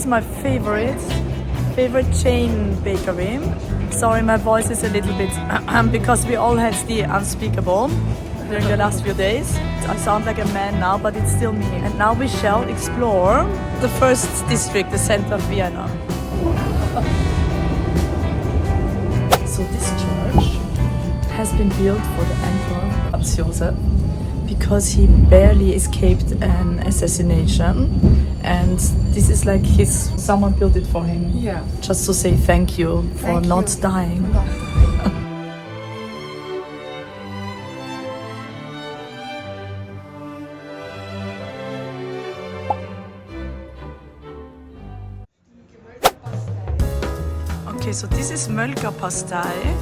my favorite chain bakery. Sorry, my voice is a little bit because we all had the unspeakable during the last few days. I sound like a man now, but it's still me. And now we shall explore the first district, the center of Vienna. So this church has been built for the Emperor Franz Joseph because he barely escaped an assassination, and this is like someone built it for him. Yeah. Just to say thank you for not dying. Okay, so this is Mölkerpastei,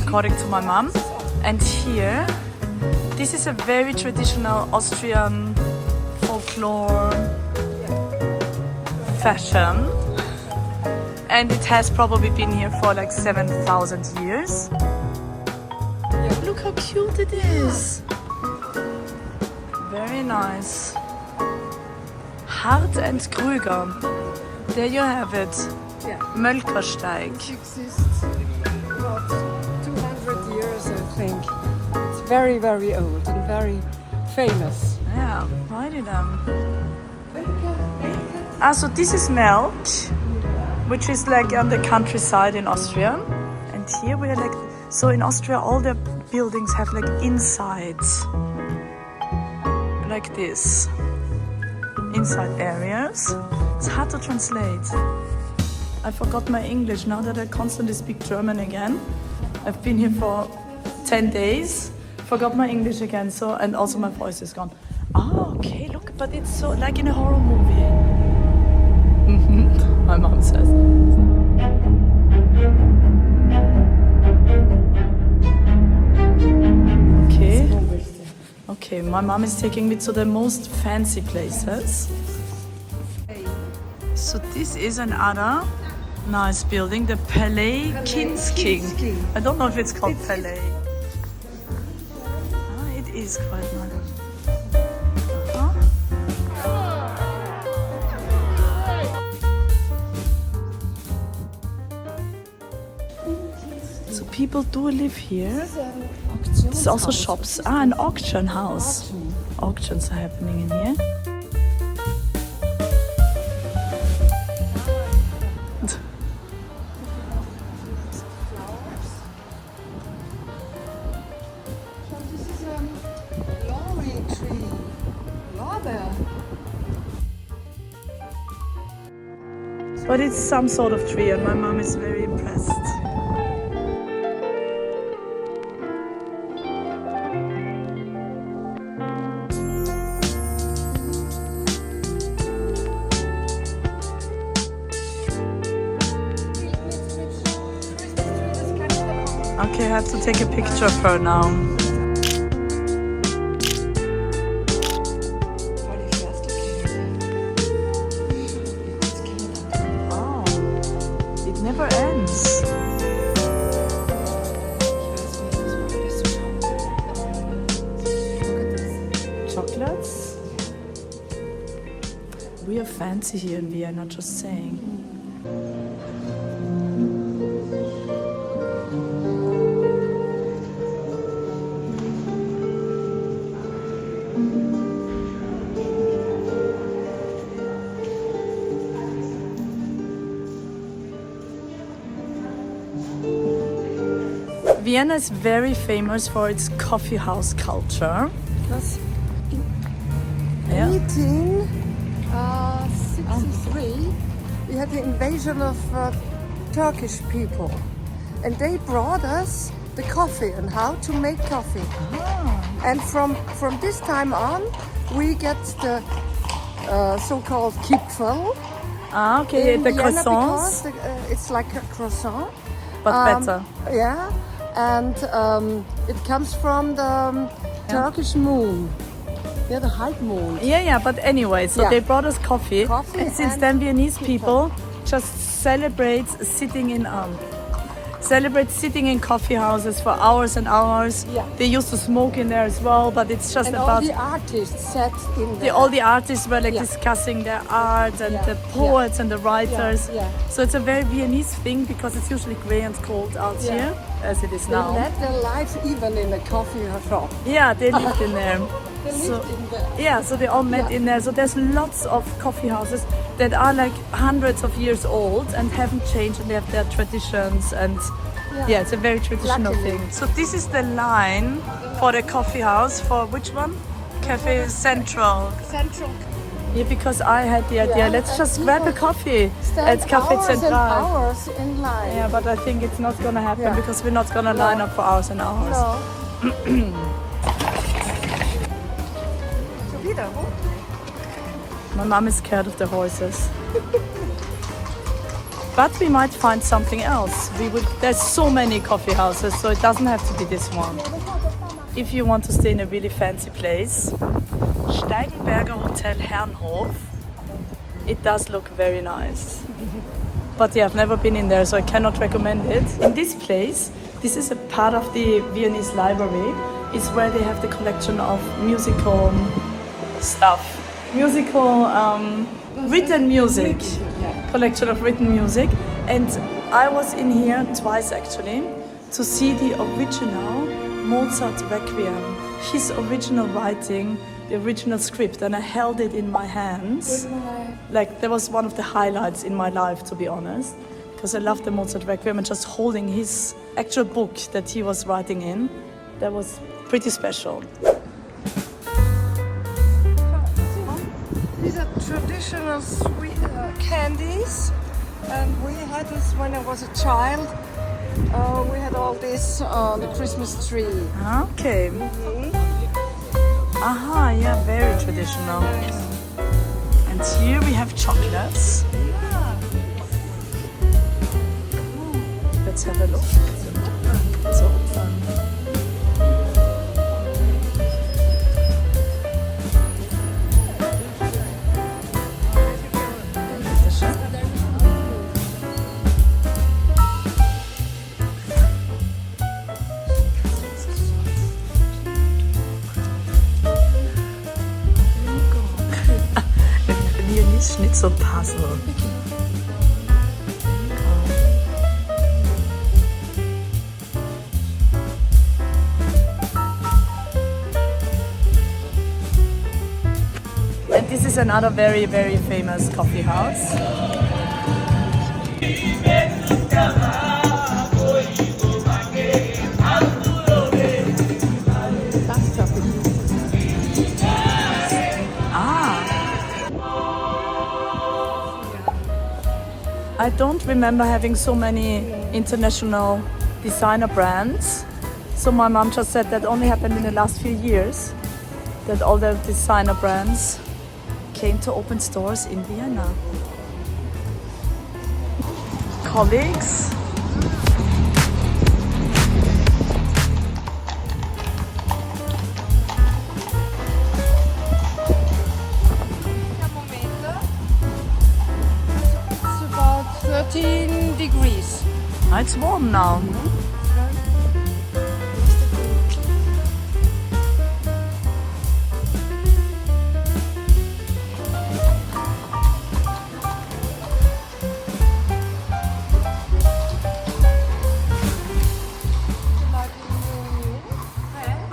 according to my mom. And here, this is a very traditional Austrian folklore fashion. And it has probably been here for like 7,000 years. Look how cute it is. Very nice. Hart and Krüger. There you have it. Yeah. Mölkersteig. It exists about 200 years, I think. It's very, very old and very famous. Yeah, righty then. So this is Melch, which is like on the countryside in Austria. And here we are like, so in Austria all the buildings have like insides. Like this. Inside areas. It's hard to translate. I forgot my English now that I constantly speak German again. I've been here for 10 days, forgot my English again, so, and also my voice is gone. Oh, okay, look, but it's so like in a horror movie. My mom says. Okay, my mom is taking me to the most fancy places. So this is another nice building, the Palais Kinsking. I don't know if it's called Palais. It is quite nice. So people do live here. There's also shops. An auction house. Auctions are happening in here. But it's some sort of tree and my mom is very impressed. Okay, I have to take a picture of her now. Never ends. Chocolates? We are fancy here in Vienna, just saying. Vienna is very famous for its coffee house culture. Because in 1863, we had the invasion of Turkish people. And they brought us the coffee and how to make coffee. And from this time on, we get the so-called Kipferl. Okay, the croissants. It's like a croissant. But better. Yeah. And it comes from the Turkish moon. Yeah, the half moon. Yeah, but anyway, so they brought us coffee and since then Viennese people just celebrate sitting in celebrate sitting in coffee houses for hours and hours. Yeah. They used to smoke in there as well, but it's just And about all the artists sat in there. all the artists were like Yeah. discussing their art and Yeah. the poets and the writers. Yeah. So it's a very Viennese thing because it's usually grey and cold out Yeah. here, as it is They now. led their lives even in a coffee shop. Yeah, they lived in there. They So- lived in there. Yeah, so they all met Yeah. in there. So there's lots of coffee houses that are like hundreds of years old and haven't changed, and they have their traditions, and yeah, it's a very traditional Luckily. thing. So this is the line for the coffee house. For which one? Cafe Central. Central. Yeah, because I had the idea, Yeah, let's and just people grab a coffee Stand at Cafe hours Central. and hours in line. Yeah, but I think it's not gonna happen Yeah. because we're not gonna line up for hours and hours. No. Schon wieder, wo? My mom is scared of the horses. But we might find something else. There's so many coffee houses, so it doesn't have to be this one. If you want to stay in a really fancy place, Steigenberger Hotel Herrenhof. It does look very nice. But yeah, I've never been in there, so I cannot recommend it. In this place, this is a part of the Viennese library. It's where they have the collection of musical stuff. Written music. Collection of written music. And I was in here twice actually to see the original Mozart Requiem. His original writing, the original script, and I held it in my hands. Like, that was one of the highlights in my life, to be honest, because I loved the Mozart Requiem, and just holding his actual book that he was writing in, that was pretty special. These are traditional sweet candies, and we had this when I was a child. We had all this on the Christmas tree. Okay. Aha, yeah, very traditional. And here we have chocolates. Let's have a look. So fun. Viennese Schnitzel Puzzle. And this is another very, very famous coffee house. I don't remember having so many international designer brands. So my mom just said that only happened in the last few years, that all the designer brands came to open stores in Vienna. Colleagues. It's about 13 degrees. It's warm now.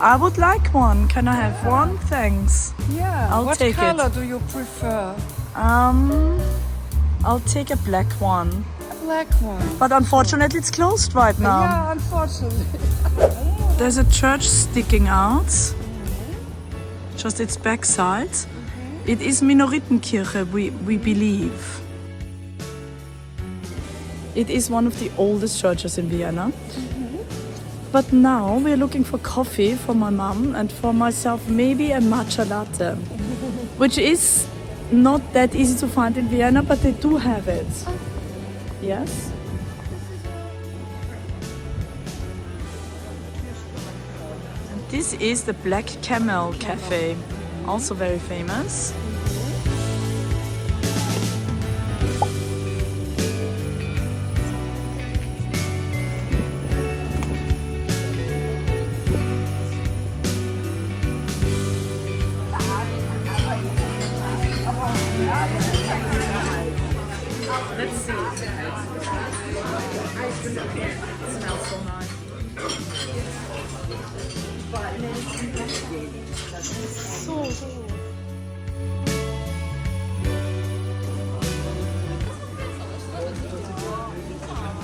I would like one. Can I have one? Thanks. Yeah. I'll what take it. color do you prefer? I'll take a black one. A black one. But unfortunately it's closed right now. Yeah, unfortunately. There's a church sticking out. Just its backside. It is Minoritenkirche, we believe. It is one of the oldest churches in Vienna. But now we're looking for coffee for my mom and for myself, maybe a matcha latte, which is not that easy to find in Vienna, but they do have it. Yes? And this is the Black Camel Cafe, also very famous. smells so nice. So.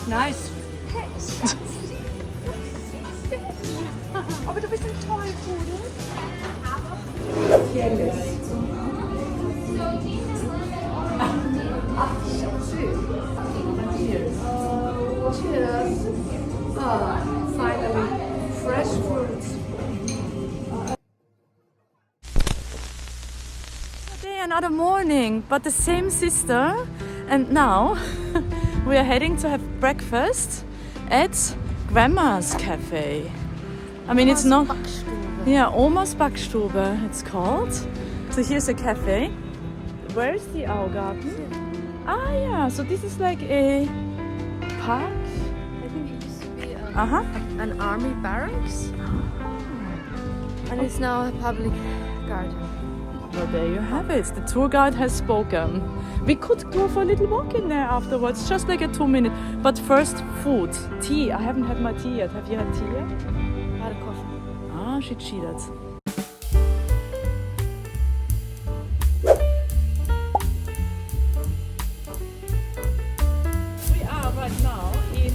Nice. Aber du bist ein toll, oder? Cheers. Finally, fresh fruits. Another morning, but the same sister, and now we are heading to have breakfast at Grandma's Cafe. I mean, it's not... Backstube. Yeah, Oma's Backstube, it's called. So here's a cafe. Where is the Augarten? Ah, yeah, so this is like a park. I think it used to be An army barracks. And it's now a public garden. Well, there you have it. The tour guide has spoken. We could go for a little walk in there afterwards, just like a 2-minute. But first, food. Tea. I haven't had my tea yet. Have you had tea yet? I had a coffee. Ah, she cheated. We are right now in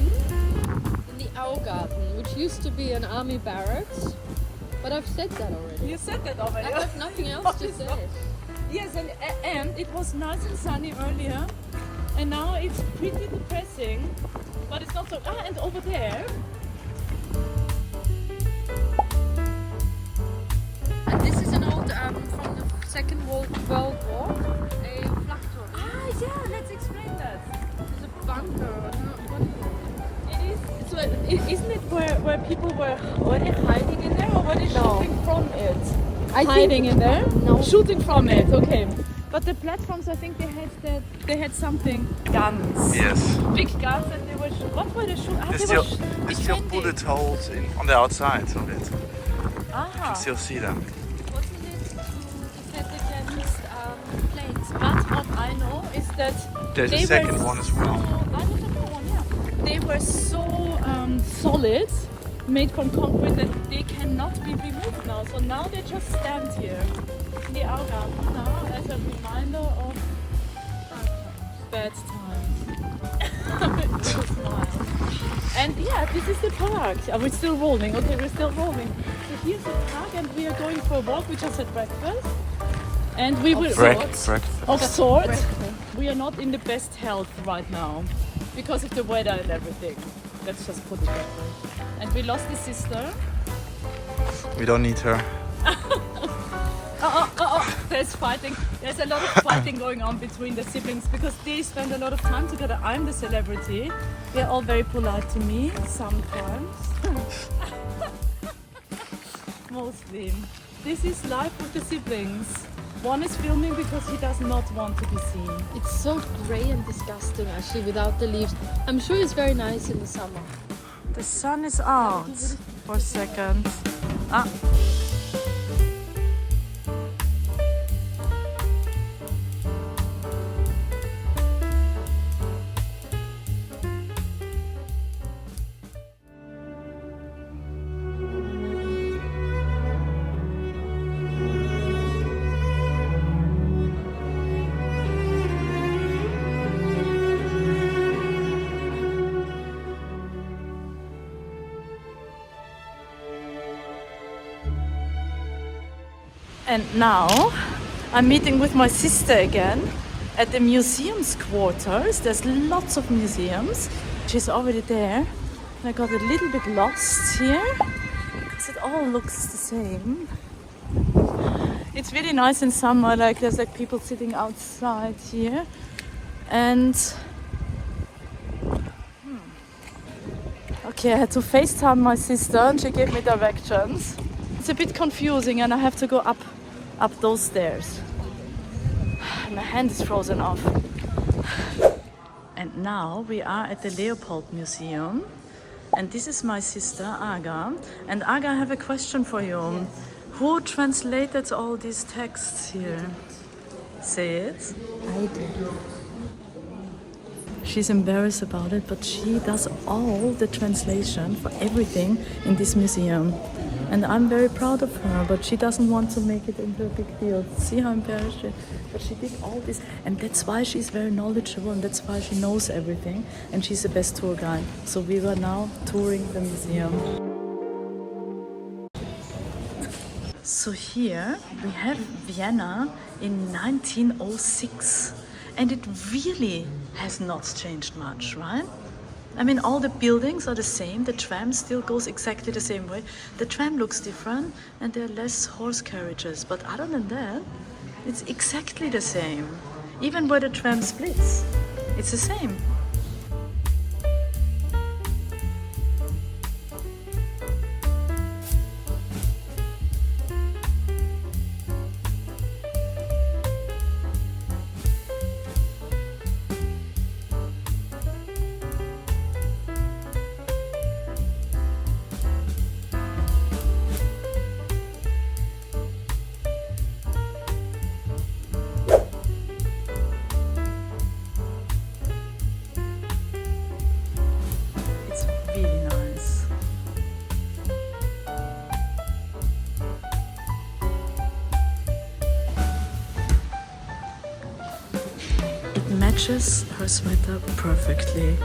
the Augarten, which used to be an army barracks, but I've said that already. You said that already. I have nothing else to say. Yes, and it was nice and sunny earlier, and now it's pretty depressing, but it's not so. Ah, and over there. And this is an old, from the Second World War, a flakturm. Ah, yeah. Let's explain that. It's a bunker. It is. So, isn't it where people were they hiding in there, or were they shooting from it? Hiding in there? No. Shooting from it. Okay. But the platforms, I think they had something guns. Yes. Big guns, and they were. What were they shooting? Ah, There's they were still defending. bullet holes on the outside of it. You Ah. can still see them. Wasn't it to defend against planes? But what I know is that There's a they second were one as well. They were so solid, made from concrete, that they cannot be removed now. So now they just stand here in the Augarten now as a reminder of bad times. With a smile. And yeah, this is the park. Are we still rolling? Okay, we're still rolling. So here's the park, and we are going for a walk. We just had breakfast. And we will Breakfast. of sorts. We are not in the best health right now because of the weather and everything. Let's just put it that way. And we lost the sister. We don't need her. There's fighting. There's a lot of fighting going on between the siblings because they spend a lot of time together. I'm the celebrity. They're all very polite to me sometimes. Mostly. This is life with the siblings. One is filming because he does not want to be seen. It's so grey and disgusting actually without the leaves. I'm sure it's very nice in the summer. The sun is out for a second. Ah. And now I'm meeting with my sister again at the museum's quarters. There's lots of museums. She's already there. And I got a little bit lost here because it all looks the same. It's really nice in summer. Like there's like people sitting outside here. And okay, I had to FaceTime my sister and she gave me directions. It's a bit confusing and I have to go up those stairs. My hand is frozen off. And now we are at the Leopold Museum. And this is my sister, Aga. And Aga, I have a question for you. Yes. Who translated all these texts here? Say it. I did. She's embarrassed about it, but she does all the translation for everything in this museum. And I'm very proud of her, but she doesn't want to make it into a big deal. See how embarrassed she is? But she did all this, and that's why she's very knowledgeable, and that's why she knows everything, and she's the best tour guide. So we were now touring the museum. So here we have Vienna in 1906, and it really has not changed much, right? I mean, all the buildings are the same, the tram still goes exactly the same way. The tram looks different and there are less horse carriages, but other than that, it's exactly the same. Even where the tram splits, it's the same. Matches her sweater perfectly.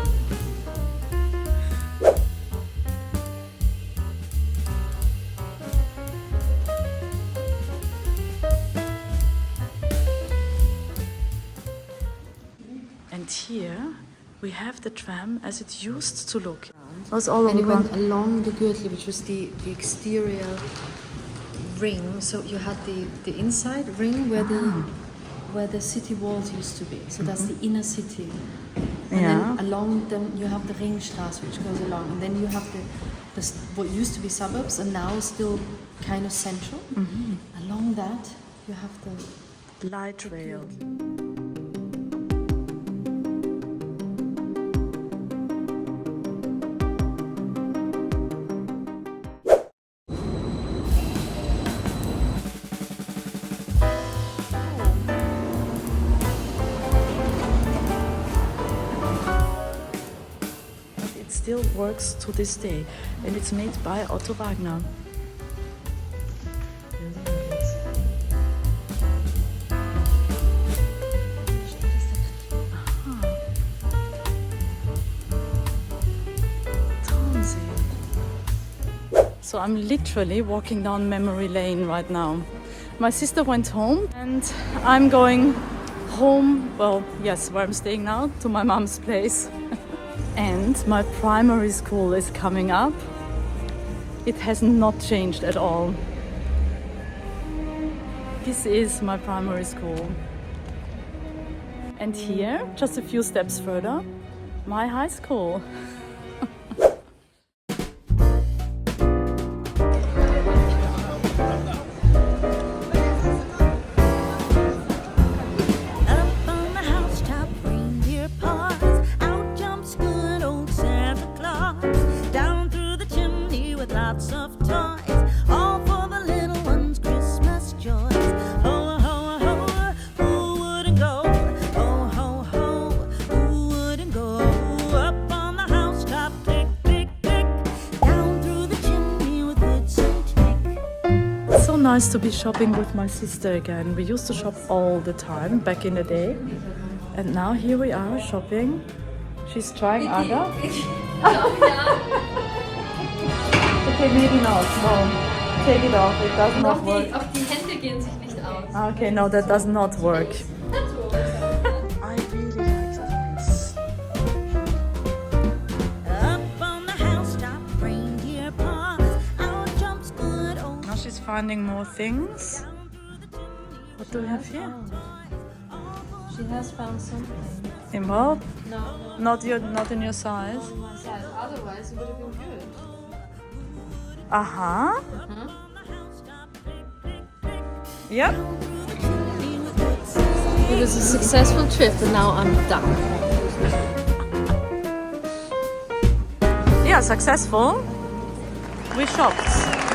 And here we have the tram as it used to look. It was all and it over. went along the Gürtel, which was the exterior ring. So you had the inside ring where the city walls used to be. So that's the inner city. And then along them you have the Ringstraße, which goes along. And then you have the what used to be suburbs and now still kind of central. Along that you have the light rail. Still works to this day, and it's made by Otto Wagner. So I'm literally walking down memory lane right now. My sister went home and I'm going home, well, yes, where I'm staying now, to my mom's place. And my primary school is coming up. It has not changed at all. This is my primary school. And here, just a few steps further, my high school. Lots of toys, all for the little ones' Christmas joys. Ho, ho, ho, who wouldn't go? Ho, ho, ho, who wouldn't go? Up on the housetop, click, click, click, down through the chimney with bits and tick. It's so nice to be shopping with my sister again. We used to shop all the time back in the day. And now here we are shopping. She's trying Aga. Okay, maybe not. No, take it off. It does not work. Auch die Hände gehen sich nicht aus. Okay, no, that does not work. I really like this. Up on the housetop, reindeer paws, out jumps good old. Now she's finding more things. What do we have here? She has found something. In what? No, Not in your size. my size. Otherwise, it would have been good. Aha. Yep. It was a successful trip, and now I'm done. Yeah, successful. We shopped.